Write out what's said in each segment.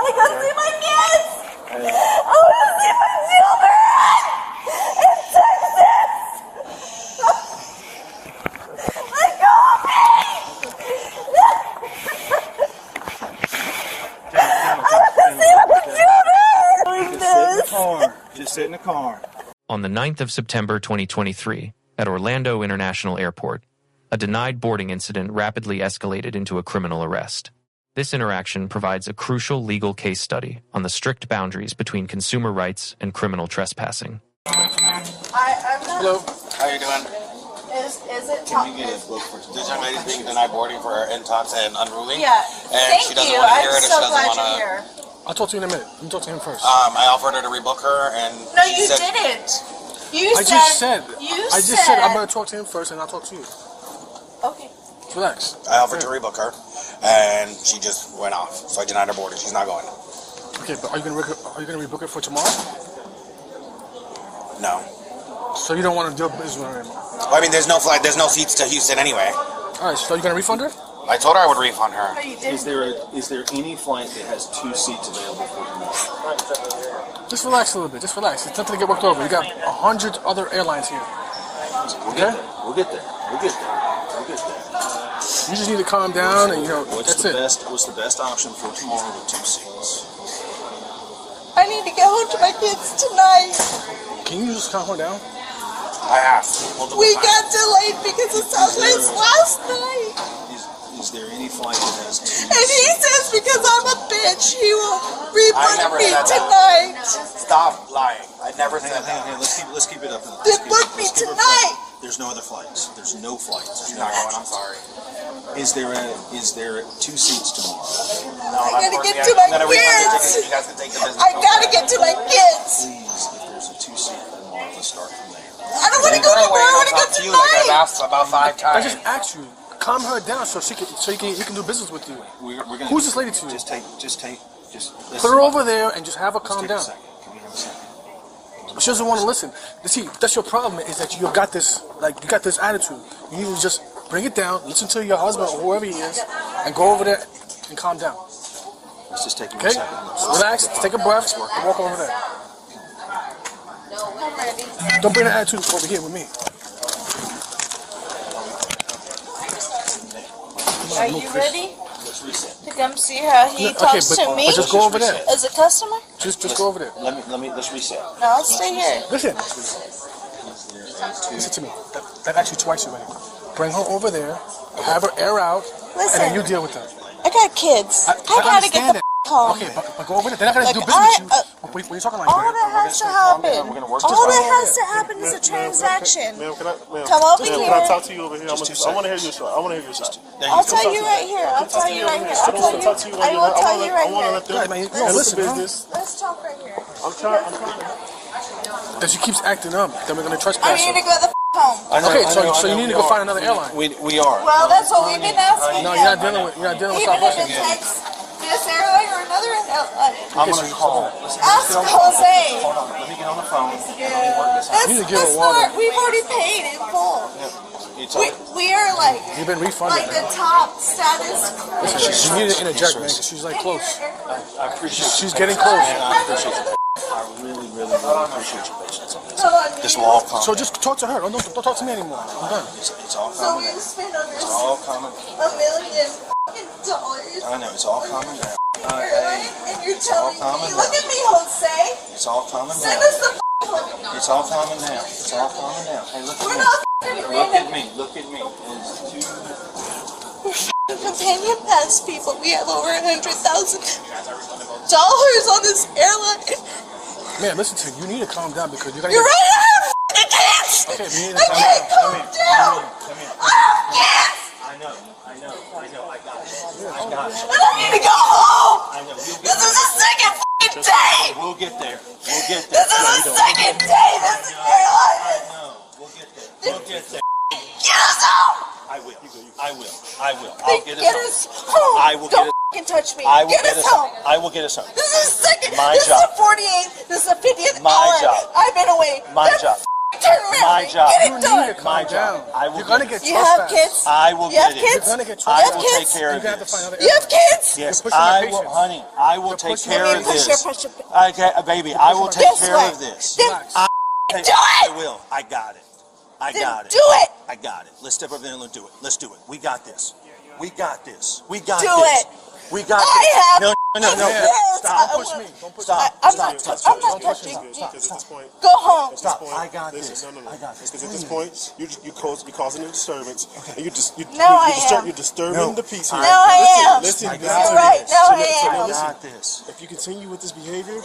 to go see my kids! I want to see my children! In Texas! Let go of me! I want to see my children! Just sit in the car. On the 9th of September 2023, at Orlando International Airport, a denied boarding incident rapidly escalated into a criminal arrest. This interaction provides a crucial legal case study on the strict boundaries between consumer rights and criminal trespassing. Hello. How are you doing? Is it Can you get a book for this young lady's being denied boarding for her intox and unruly? Yeah. And she doesn't want to hear it. She doesn't want to. I'll talk to you in a minute. Let me talk to him first. I offered her to rebook her, and No, she you said, didn't. I just said I'm going to talk to him first, and I'll talk to you. Okay. Relax. I offered to rebook her, and she just went off. So I denied her boarding. She's not going. Okay, but are you going to rebook it for tomorrow? No. So you don't want to do business with her anymore? Well, I mean, there's no flight. There's no seats to Houston anyway. All right. So you're going to refund her? I told her I would refund her. No, you didn't. Is there any flight that has 2 seats available for tomorrow? Just relax a little bit. Just relax. It's nothing to get worked over. You got 100 other airlines here. Okay? We'll get there. We'll get there. We'll get there. You just need to calm down, and What's that's it. What's the best option for tomorrow with 2 seats? I need to get home to my kids tonight. Can you just calm her down? I have. We got delayed because of Southwest last night. Is there any flight that has 2 And he says because I'm a bitch, he will I refund never me said that. tonight. Stop lying. I never said Hang that. on, let's keep it up. Then book me tonight. There's no other flights. There's no flights. She's not going. I'm sorry. Is there 2 seats tomorrow? No, I gotta get to my kids. You guys can take the business. I gotta get to my kids. Please, if there's a 2-seat tomorrow, let's start from there. I don't want to go tomorrow. I want to go to you like I've tonight. asked about 5 I times. just asked you. Calm her down so you can do business with you. We're gonna, Who's this lady to you? Just Put her over there and just have her calm down. Can we have a second? She doesn't want to listen. See, that's your problem, is that you got this attitude. You need to just bring it down, listen to your husband or whoever he is, and go over there and calm down. Let's just take Okay? a second. Relax, take a breath, and walk over there. I'm ready. Don't bring that attitude over here with me. Are you ready to come see how he talks to me? But just go over there. As a customer? Just go over there. Let's reset. No, I'll stay here. Listen. Listen to me. That actually twice already. Bring her over there, have her air out, and then you deal with her. I got kids. I gotta get the home. Okay, but go over there. They're not gonna do business with you. What are you talking like? All that has to happen. All that has to happen is a transaction. Come over here. Can I talk to you over here? I want to hear your story. I want to hear your story. I'll tell you right here. I'll tell you right here. I will tell you right here. Listen, Let's talk right here. I'm trying. That she keeps acting up, then we're gonna I trespass need her. to go the home. Okay, so you need to go find another airline. We are. Well, that's what we've been asking. No, you're not dealing with Even if Southwest. it takes this airline or another airline. I'm gonna call. Ask Jose. Hold on. Let me get on the phone. That's not. We've already paid in full. We are like You've been refunded. the top status. You need to interject, man, because she's like close. I appreciate. She's getting close. I appreciate it. I really appreciate your patience on this. This will all come. So just talk to her. Don't talk to me anymore. I'm done. It's all So coming. we spent under It's all coming. $1 million dollars. I know. It's all coming down. And you're telling calming me, look at me, Jose. It's all coming Send down. us the money. It's all calming down. It's all calming down. Hey, look We're at not me. f***ing Look at random. me. Look at me. It's two. Companion pass people. We have over $100,000 on this airline. Man, listen to me. You need to calm down because you gotta You're get... right. I have f***ing kids. Okay, we need to I calm can't down. calm down. I have kids. I know. I got it. And I need to go home. I know. This is the second f***ing day. We'll get there. This is the second day this airline. I know. We'll get there. Get us home. I will. I'll get us home. I will Don't get f***ing touch me. I will Get get us us home. I will get us home. This is the second. My this job. is the 48th. This is the 50th My hour. job. I've been away. My Then job. f***ing turn around. My job. Get You it need to done. calm My job. down. I will You're gonna get get You have trespassed. kids? I will You have get it. kids? You're gonna get I You have will kids? take care You're of gonna have to find this. other You have kids? Yes, pushing your I will, patience. honey. I will You're take pushing care your of Push this. your. Okay, baby, I will take This care way. of this. Then Relax. I do I it. will. I got it. I got it. Do it. I got it. Let's step over there and let's do it. Let's do it. We got this. We got this. We got Do this. it. We got I this. have No, no, no. kids. Stop. Don't push me. Don't push Stop. I'm Stop. not. Stop. I'm not Stop. touching Stop. you. Stop. Because at this point, Go home. Stop. I got listen, this. no. I got this. Because at this point, you're causing a disturbance, and you're disturbing No. the peace here. No, I am. Listen, I listen. got You're right. this. No, I So am. I listen. got this. If you continue with this behavior,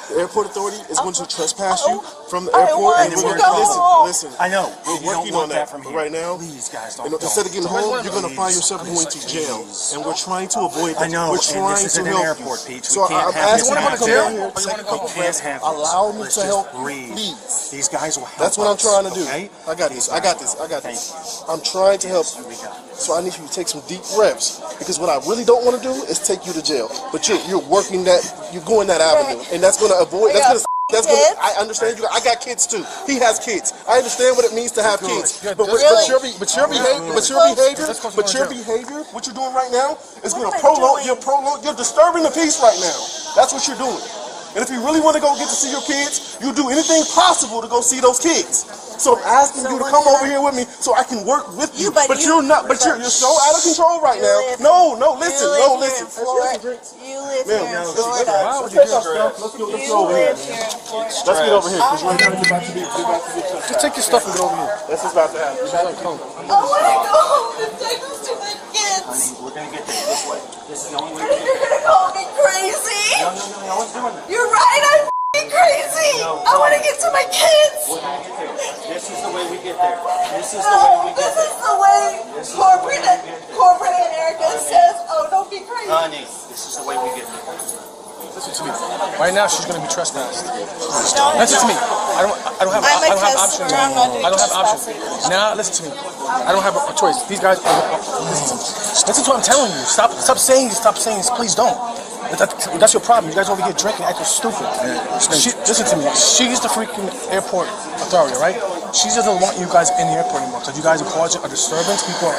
the airport authority is going to trespass you from the I airport. want And to we're go home. listen. I know. We're You don't working want on that from but here. right now. Please, guys, don't. Instead of getting home, you're going to find Please. yourself going to jail, and we're trying to avoid that. I know, We're and trying this is to an help airport, you. Peach. So We can't I'm have this asking you to happen. come You down wanna here, go to take jail? a couple We can't breaths, have allow this. me Let's to just help you, breathe. please. These guys will help That's what I'm us, trying to do. okay? I got this. I got this. I got this. I'm trying to help you. We got it. So I need you to take some deep reps, because what I really don't want to do is take you to jail. But you're working that, you're going that avenue, and that's going to avoid. That's going to. I understand you. I got kids too. He has kids. I understand what it means to have kids. Good. But your behavior, what you're doing right now, is going to prolong. You're disturbing the peace right now. That's what you're doing. And if you really want to go get to see your kids, you'll do anything possible to go see those kids. So I'm asking you to come over here with me so I can work with you. But you're not. But you're so out of control right now. No, listen. You live Ma'am, here in let's Florida. take our stuff. Let's go You over here. live here in Florida. Let's get over here, because we're about to get Just take your stuff and get over here. This is about to happen. She's like, come. I want to go home and take this to my kids. Honey, we're going to get there this way. This is the only way to You're get there. gonna call me crazy. No one's doing that. You're right. I'm f***ing crazy. I want to get to my kids. We're going to get there. This is the way we get there. This is the way we get This is there. the way corporate America says. Oh, don't be crazy. Honey, this is the way we get there. Listen to me. Right now, she's gonna be trespassed. No, Listen to me. I don't have I'm a options. customer. I'm not doing I don't have options. trespassing. Now, listen to me. I don't have a choice. These guys. Listen to what I'm telling you. Stop saying. Please don't. That's your problem. You guys over here drinking, acting stupid. Listen to me. She's the freaking airport authority, right? She doesn't want you guys in the airport anymore because you guys are causing a disturbance. People,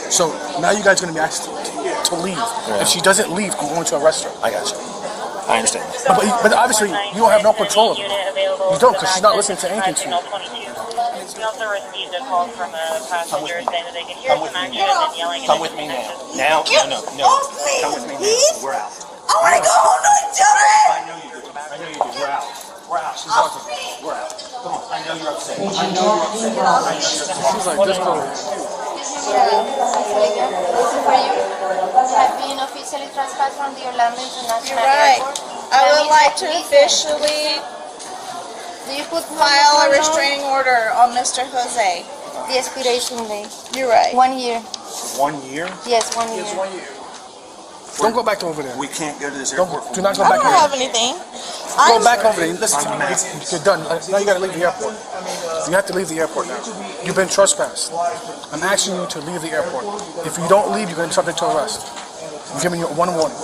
so now you guys are gonna be asked to leave. If she doesn't leave, I'm going to arrest her. I got you. I understand. But obviously, you don't have no control of her. You don't, because she's not listening to anything to you. We also received a call from a passenger saying that they could hear some action and yelling. Come with me now. No. Off me, Come with me please. now. We're out. I want to go home to my children. I know you do. We're out. We're out. She's out. We're out. Come on. I know you're upset. She's like, this girl. Have been officially transferred from the Orlando International You're right. Airport. I would like to officially Do you put file a restraining order on Mr. Jose. the expiration date? You're right. 1 year. 1 year? Yes, 1 year. Don't go back over there. We can't go to this Don't, airport. do not go I back don't over have there. anything. Go back over there. Listen to me. You're done. Now you gotta leave the airport. You have to leave the airport now. You've been trespassed. I'm asking you to leave the airport. If you don't leave, you're going to be subject to arrest. I'm giving you one warning.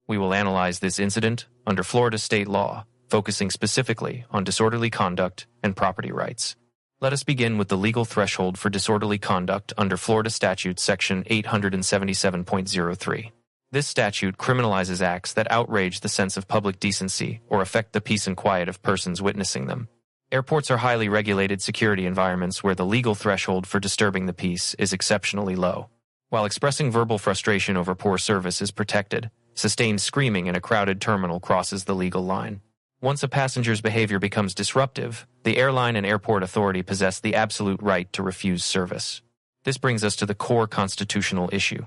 We will analyze this incident under Florida state law, focusing specifically on disorderly conduct and property rights. Let us begin with the legal threshold for disorderly conduct under Florida Statute Section 877.03. This statute criminalizes acts that outrage the sense of public decency or affect the peace and quiet of persons witnessing them. Airports are highly regulated security environments where the legal threshold for disturbing the peace is exceptionally low. While expressing verbal frustration over poor service is protected, sustained screaming in a crowded terminal crosses the legal line. Once a passenger's behavior becomes disruptive, the airline and airport authority possess the absolute right to refuse service. This brings us to the core constitutional issue.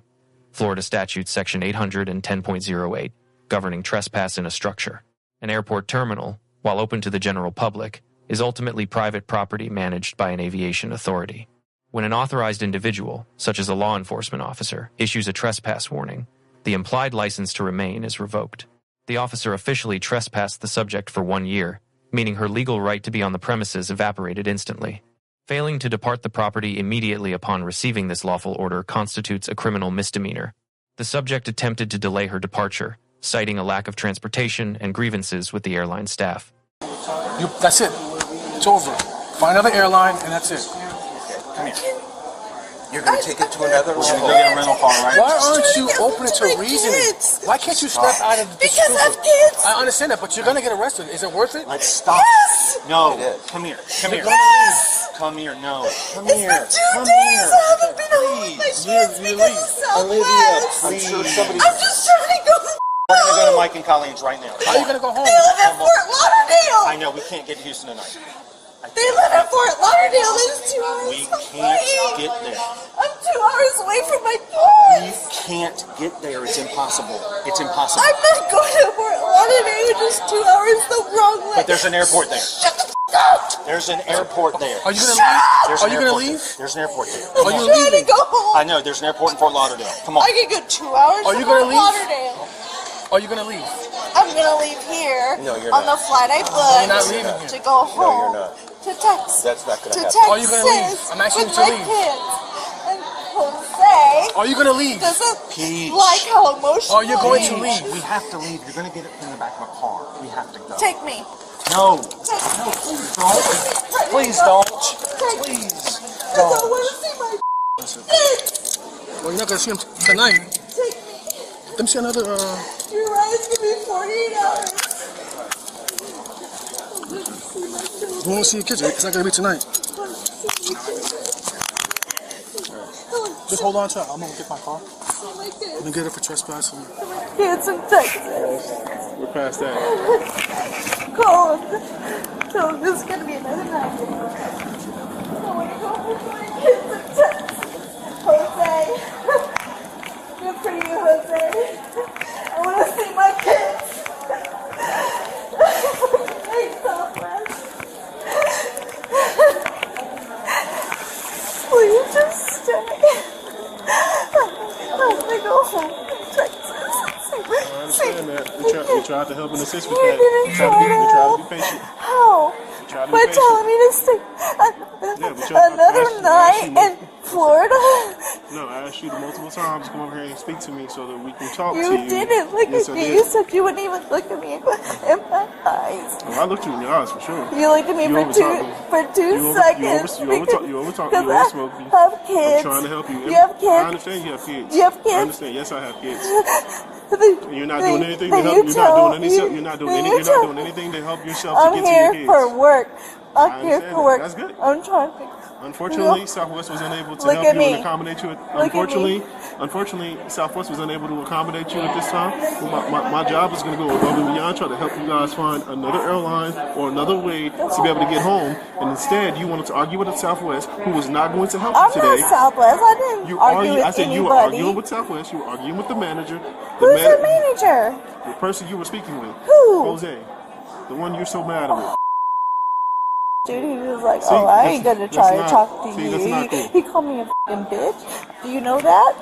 Florida Statute Section 810.08, governing trespass in a structure. An airport terminal, while open to the general public, is ultimately private property managed by an aviation authority. When an authorized individual, such as a law enforcement officer, issues a trespass warning, the implied license to remain is revoked. The officer officially trespassed the subject for 1 year, meaning her legal right to be on the premises evaporated instantly. Failing to depart the property immediately upon receiving this lawful order constitutes a criminal misdemeanor. The subject attempted to delay her departure, citing a lack of transportation and grievances with the airline staff. That's it. It's over. Find another airline, and that's it. Come here. You're going to take it to another We're going to level. go get a rental car, right? Why aren't you open to reasoning? Why can't you step out of the Because I have stupid? kids. I understand that, but you're gonna get arrested. Is it worth it? Let's stop. Yes. No. It is. Come here. Come here. Yes. Come here. No. Come It's here. been 2 Come days. here. I haven't been home with my kids because of Southwest. I'm sure somebody. I'm just trying to go. We're going to go to Mike and Colleen's right now. How are you gonna go home? They live in Fort Lauderdale. I know we can't get to Houston tonight. They live in Fort Lauderdale. There's 2 hours We away. can't get there. I'm 2 hours away from my You kids. can't get there. It's impossible. It's impossible. I'm not going to Fort Lauderdale. It's just 2 hours the wrong way. But there's an airport there. Shut the f up. There's an airport there. Are you gonna leave? There's Are an you gonna airport leave? there. There's an airport there. Are you I'm trying to leaving? go home. I know. There's an airport in Fort Lauderdale. Come on. I can go 2 hours Are to you gonna Fort leave? Lauderdale. Are you gonna leave? I'm gonna leave here No, you're on not. the flight I You're not booked leaving here. to go home not. to Texas. That's not going to to happen. Texas Are you gonna leave? I'm asking with you to my leave. kids. And Jose Are you gonna leave? doesn't Peach. like how emotional Are you going he to is. leave? We have to leave. You're going to get it in the back of a car. We have to go. Take me. No. Take me. No, please don't. Please don't. Take me. Please. I don't want to see my kids. Well, you're not gonna see him tonight. Take me. Let me see another. Your ride's gonna be 48 hours. You want to see your kids? It's not gonna be tonight. Just hold on to it. I'm gonna get my car. I'm gonna get it for trespassing. Kids in Texas. We're past that. Cold. So this is gonna be another night. I want to go home with my kids in Texas. Jose. Good for you, Jose. I want to see my kids. Thanks, Southwest. Will you just stay? I want to go home to Texas. I understand that. We tried to help and assist with You that. didn't We tried to be patient. How? Try to be By patient. telling me to stay another night in Florida. No, I asked you multiple times to come over here and speak to me so that we can talk to You you. didn't look Yes, at I me. did. You said you wouldn't even look at me in my eyes. Oh, I looked you in your eyes for sure. You looked at me You for overtalked me. for 2 seconds. You overtalked me. You Because oversmoked me. I have kids. I'm trying to help you. You have kids. I understand you have kids. You have kids. I understand. Yes, I have kids. You're not Then- doing anything to then help. you You're tell- not doing anything. You're not doing then any. you You're not tell- doing anything to help yourself I'm to get to your here kids. for work. I I'm here understand for that. work. That's good. I'm trying to. Unfortunately, Southwest was unable to Look help at you me. and accommodate you. Look at me. Unfortunately, Southwest was unable to accommodate you at this time. My job is going to go above and beyond, try to help you guys find another airline or another way to be able to get home. And instead, you wanted to argue with the Southwest, who was not going to help I'm you today. not Southwest. I didn't You argue with I said anybody. you were arguing with Southwest. You were arguing with the manager. Who's the manager? The person you were speaking with. Who? Jose. The one you're so mad at. Dude, he was like, See, oh, I ain't that's- gonna try to that's talk not- to see, you. that's not cool. He called me a f***ing bitch. Do you know that?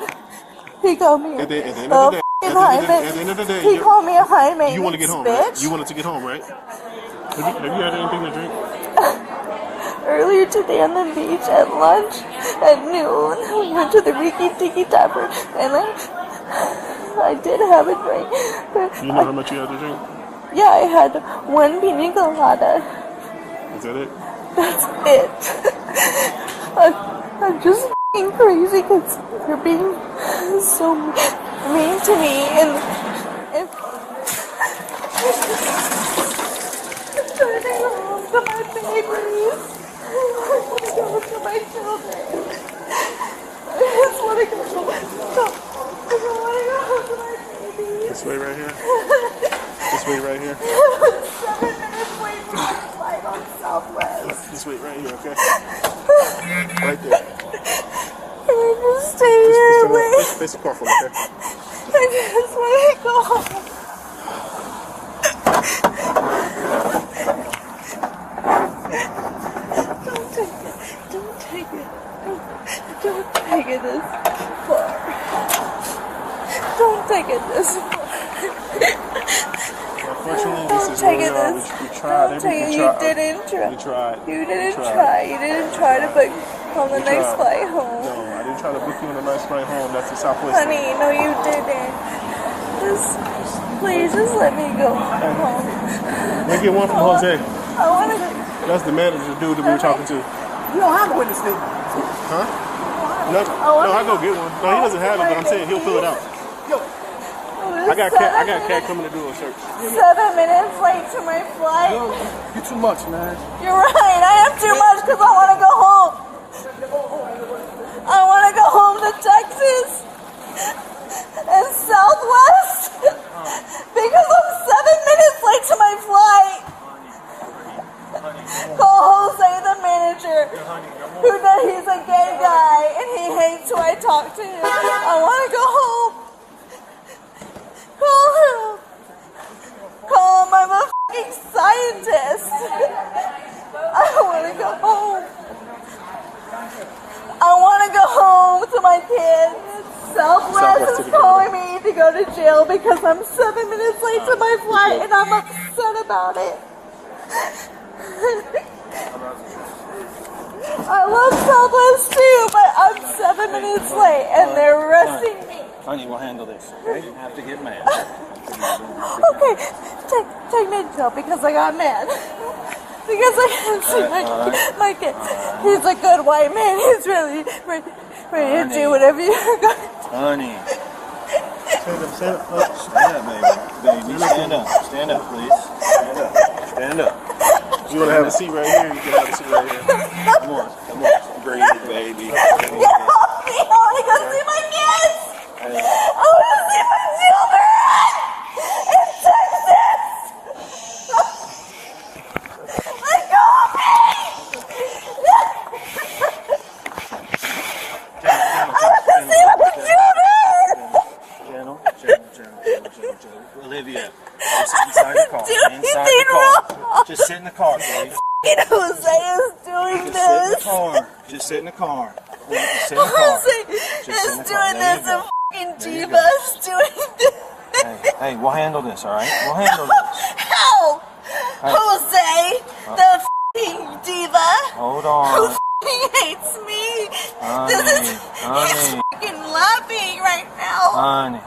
He called me At the end a of the day, f***ing high at the end of the day, He called me a high maintenance you want to get home, bitch. right? You wanted to get home, right? Have you had anything to drink? Earlier today on the beach at lunch at noon, we went to the Riki Tiki Tavern, and I did have a drink. But You know how much you had to drink? yeah, I had one pina colada. Is that it? That's it. I'm just f***ing crazy because you're being so mean to me and I'm trying to go home to my babies. I want to go to my children. I just want to go home. I don't want to go home to my babies. This way right here? This way right here? 7 minutes away from my flight on Southwest. This way right here, okay? Right there. Can I just stay here, please? Face the car for me, okay? I just want to go home. Don't take it. Don't take it this far. Don't take it this far. Unfortunately, Don't this is take where it we are. this. We tried Don't take it. everything. You didn't try. We tried. You didn't We tried. try. You didn't try to book on the We next tried. flight home. No, I didn't try to book you on a nice flight home. That's the Southwest. Honey, no, you didn't. Just, please, just let me go home. Let me get one from Jose. I want to. That's the manager dude that we were talking to. You don't have a witness statement. Huh? No, I go get one. No, he doesn't have it, but I'm saying he'll fill it out. Yo, I got cat coming to do a search. 7 minutes late to my flight. you're too much, man. You're right. I am too much because I want to go home. I want to go home to Texas and Southwest because I'm 7 minutes late to my flight. Call Jose, the manager, who knows he's a gay guy and he hates who I talk to him. I want to go home. Call him. Call him. I'm a fucking scientist. I want to go home. I want to go home to my kids. Southwest is calling me to go to jail because I'm 7 minutes late to my flight and I'm upset about it. I love Southwest too, but I'm 7 minutes late and they're arresting me. Honey, we'll handle this, okay? You have to get mad. Okay, take me to jail because I got mad. Because I can't see my kid. He's a good white man. He's really ready to do whatever you're going to do. Honey. Stand up. Stand up, baby. Stand up. Stand up, please. Stand up. Stand up. You want to have a seat right here? You can have a seat right here. Come on. Breathe, baby. Get off me! I want to go see my kids! I want to see my children! In Texas! Let go of me! I want to see my children! Gentle. Olivia, just inside the car. Inside the car. Just sit in the car, baby. Jose is doing this. Just sit in the car. Just sit in the car. Jose is doing this and fucking Diva is doing this. Hey, we'll handle this, alright? We'll handle this. Help! Jose, the fucking Diva. Hold on. Who fucking hates me. He's fucking laughing right now. Honey.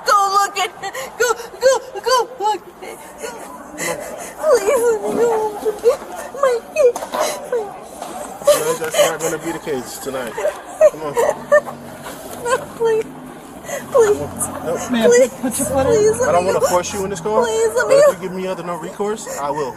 Go look at go look at it. Please, no. My kid. No, that's not going to be the case tonight. Come on. No, please. Please. No. Man, Please. put your foot in. Please, I don't want to force you in this car. Please, let But me. if you give me other no recourse, I will.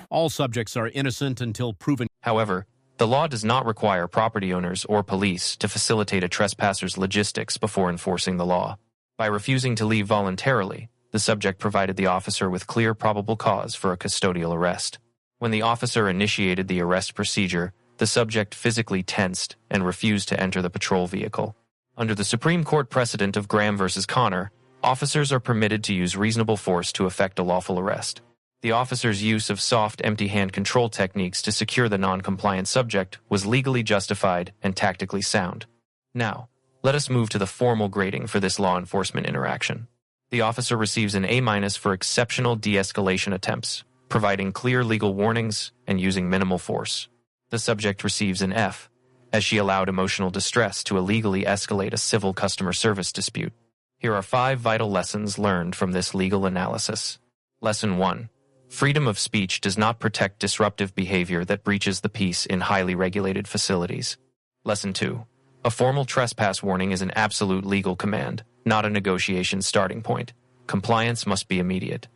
All subjects are innocent until proven. However, the law does not require property owners or police to facilitate a trespasser's logistics before enforcing the law. By refusing to leave voluntarily, the subject provided the officer with clear probable cause for a custodial arrest. When the officer initiated the arrest procedure, the subject physically tensed and refused to enter the patrol vehicle. Under the Supreme Court precedent of Graham v. Connor, officers are permitted to use reasonable force to effect a lawful arrest. The officer's use of soft, empty hand control techniques to secure the non-compliant subject was legally justified and tactically sound. Now, let us move to the formal grading for this law enforcement interaction. The officer receives an A- for exceptional de-escalation attempts, providing clear legal warnings and using minimal force. The subject receives an F, as she allowed emotional distress to illegally escalate a civil customer service dispute. Here are 5 vital lessons learned from this legal analysis. Lesson 1. Freedom of speech does not protect disruptive behavior that breaches the peace in highly regulated facilities. Lesson 2. A formal trespass warning is an absolute legal command, not a negotiation starting point. Compliance must be immediate.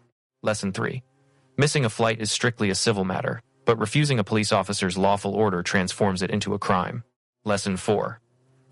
Lesson 3. Missing a flight is strictly a civil matter, but refusing a police officer's lawful order transforms it into a crime. Lesson 4.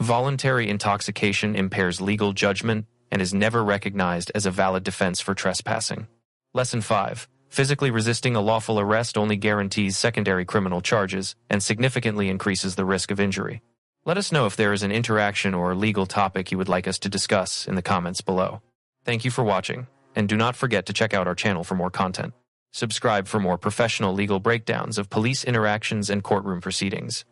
Voluntary intoxication impairs legal judgment and is never recognized as a valid defense for trespassing. Lesson 5. Physically resisting a lawful arrest only guarantees secondary criminal charges and significantly increases the risk of injury. Let us know if there is an interaction or legal topic you would like us to discuss in the comments below. Thank you for watching, and do not forget to check out our channel for more content. Subscribe for more professional legal breakdowns of police interactions and courtroom proceedings.